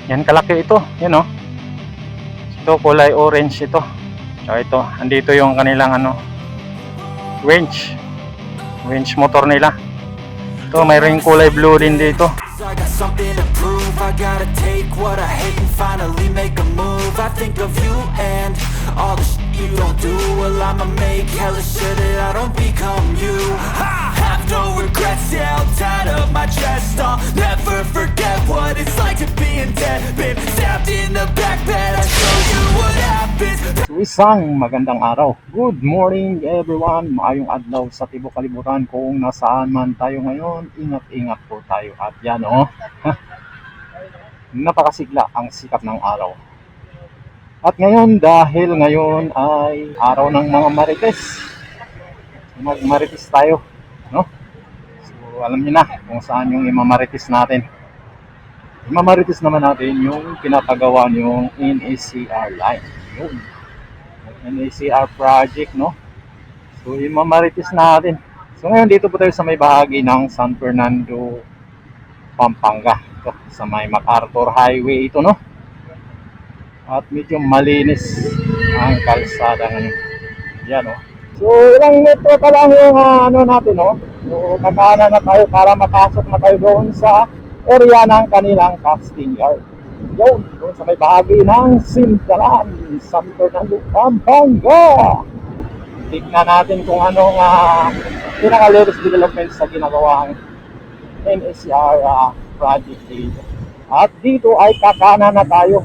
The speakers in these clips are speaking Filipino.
Yan kalaki ito. Yan oh. Ito kulay orange ito. So ito, andito yung kanilang winch. Winch motor nila. Ito, mayroon yung kulay blue din dito. I got something to prove. I gotta take what I hate and finally make a move. I think of you and all the shit you don't do. Well, I'ma make hella sure that I don't become you. I have no regrets, yeah, I'll tie up my chest. I'll never forget what it's like to be in debt. Been stabbed in the back bed, I'll show you what happens. So, isang magandang araw. Good morning everyone. Maayong adlaw sa tibok kalibutan. Kung nasaan man tayo ngayon, ingat-ingat po tayo. At yan oh, napakasigla ang sikat ng araw. At ngayon, dahil ngayon ay araw ng mga marites, magmarites tayo, no? So alam niyo na kung saan yung imamarites natin. Imamarites naman natin yung pinapagawa yung NACR line, yung NACR project, no? So imamarites natin. So ngayon dito po tayo sa may bahagi ng San Fernando, Pampanga. Ito, sa may MacArthur Highway ito, no? At medyo malinis ang kalsada ngayon. Yan, oh. So ilang metro pa lang yung natin, no? So kakaanan na tayo para makasok na tayo doon sa area ng kanilang casting yard. Yun, doon sa may bahagi ng Sindalan, San Fernando, Pampanga. Tignan natin kung anong pinaka-latest development sa ginagawang NACR project dito. At dito ay kakana na tayo.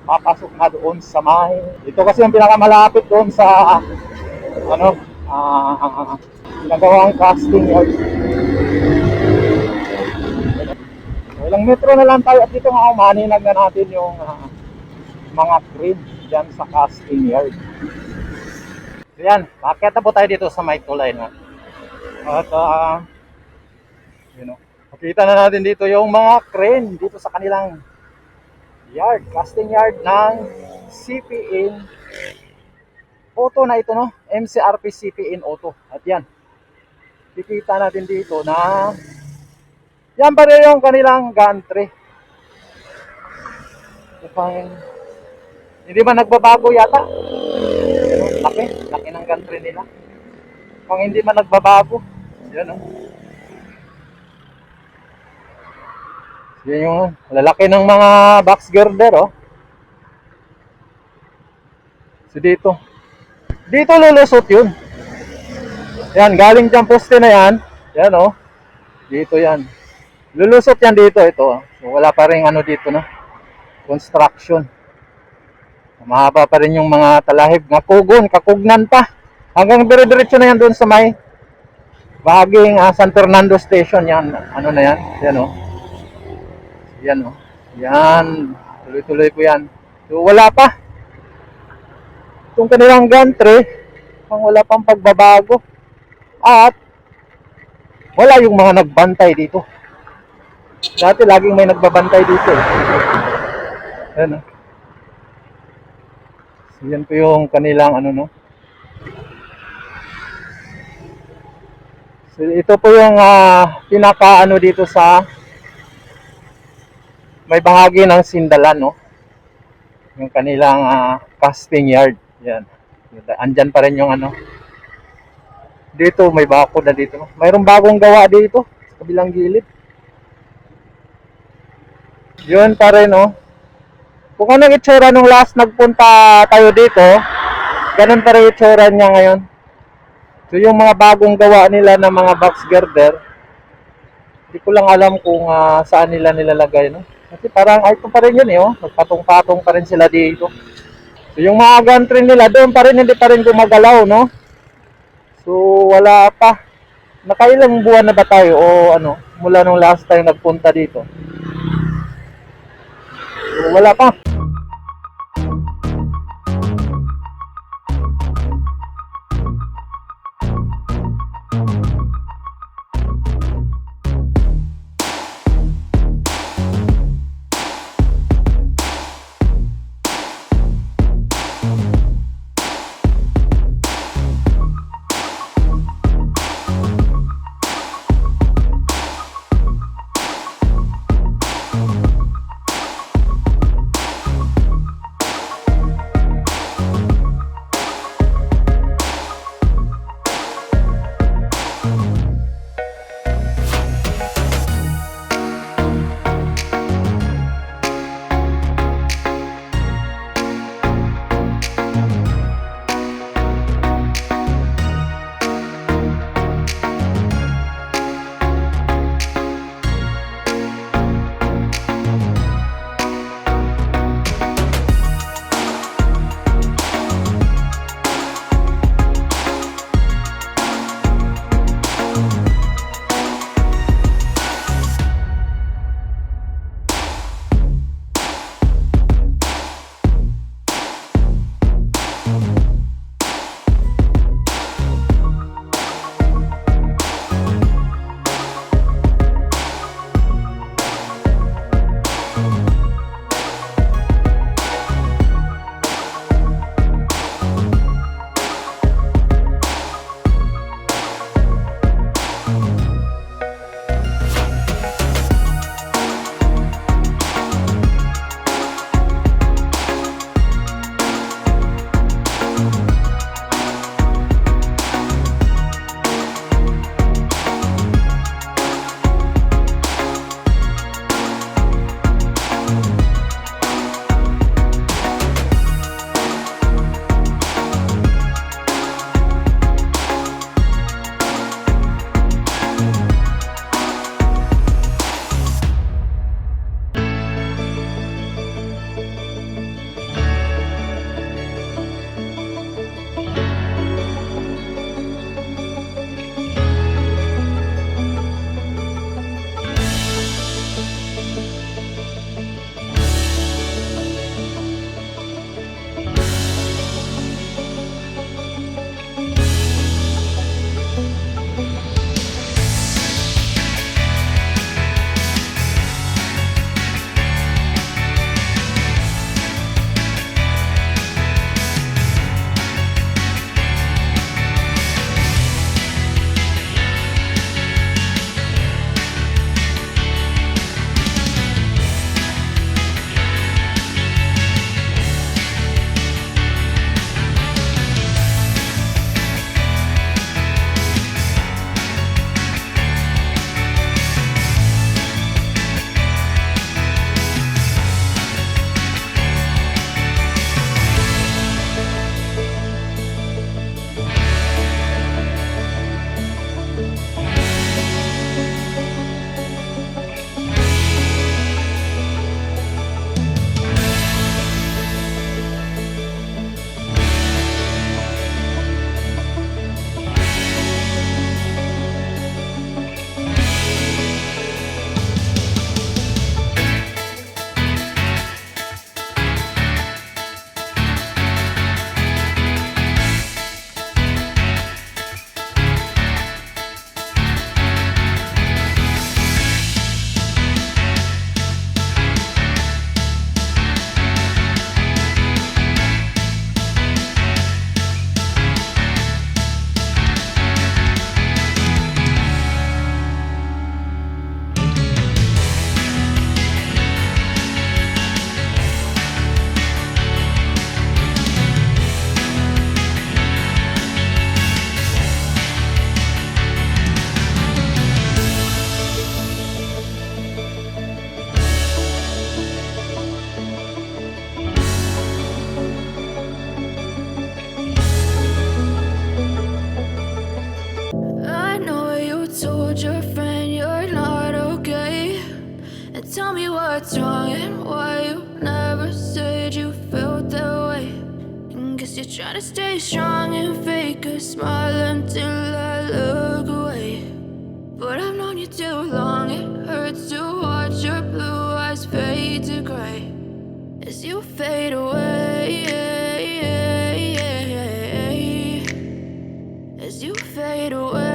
Papasok na doon sa may... Ito kasi ang pinakamalapit doon sa ginagawang casting yard. Ilang metro na lang tayo at dito nga maninag na natin yung mga crane dyan sa casting yard. So yan, pakita po tayo dito sa may tulay, no? At makita na natin dito yung mga crane dito sa kanilang yard, casting yard ng CPN Auto na ito, no? MCRP CPN Auto. At yan, kikita natin dito na yan pa rin yung kanilang gantry. Hindi ba nagbabago yata? Laki ng gantry nila. Kung hindi man nagbabago, yan, no? Yan yung lalaki ng mga box girder, oh. So dito lulusot yun. Yan, galing dyan poste na yan. Yan, oh. Dito yan. Lulusot yan dito, ito, oh. So wala pa rin dito, no? Construction. Mahaba pa rin yung mga talahib. Kakugnan pa. Hanggang dire-diretso na yan doon sa may bahaging San Fernando Station. Yan, na yan. Yan, oh. Yan, oh. Yan. Tuloy-tuloy po yan. So, wala pa. Itong kanilang gantry, wala pang pagbabago. At, wala yung mga nagbantay dito. Dati, laging may nagbabantay dito, eh. Yan, oh. So, yan po yung kanilang, no? So, ito po yung pinaka, dito sa may bahagi ng Sindalan, no? Yung kanilang casting yard. Yan. Andyan pa rin yung dito may bako na dito, no? Mayroong bagong gawa dito sa kabilang gilid. Yun pa rin, no? Kung anong itsura nung last nagpunta tayo dito, ganun pa rin itsura niya ngayon. So yung mga bagong gawa nila ng mga box girder, hindi ko lang alam kung saan nila nilalagay, no? Kasi parang ito pa rin yun, eh, oh. Magpatong-patong pa rin sila dito. So yung mga gantry nila doon pa rin, hindi pa rin gumagalaw, no? So wala pa. Nakailang buwan na ba tayo o mula nung last time nagpunta dito? So wala pa. me what's wrong and why you never said you felt that way. And guess you're trying to stay strong and fake a smile until I look away. But I've known you too long, it hurts to watch your blue eyes fade to gray as you fade away. As you fade away.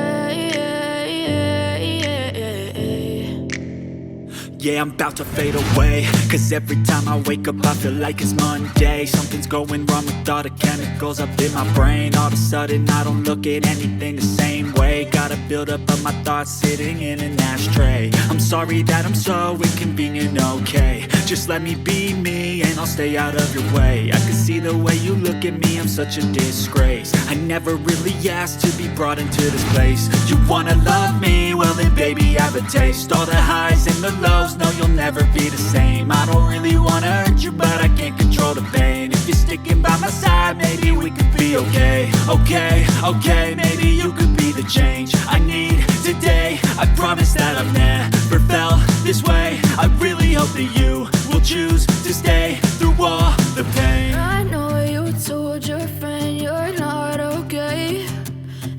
Yeah, I'm about to fade away, cause every time I wake up I feel like it's Monday. Something's going wrong with all the chemicals up in my brain. All of a sudden I don't look at anything the same way. Got a buildup of my thoughts sitting in an ashtray. I'm sorry that I'm so inconvenient, okay. Just let me be me and I'll stay out of your way. I can see the way you look at me, I'm such a disgrace. I never really asked to be brought into this place. You wanna love me? Well then baby have a taste. All the highs and the lows, no you'll never be the same. I don't really wanna hurt you but I can't control the pain. If you're sticking by my side maybe we could be okay. Okay, maybe you could be the change I need today. I promise that I've never felt this way. I really hope that you will choose to stay through all the pain. I know you told your friend you're not okay,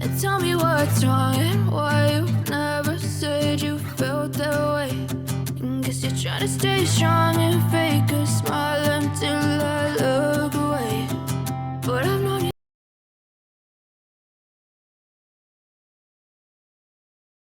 and tell me what's wrong and why you never said you felt that way. And guess you're trying to stay strong and fake a smile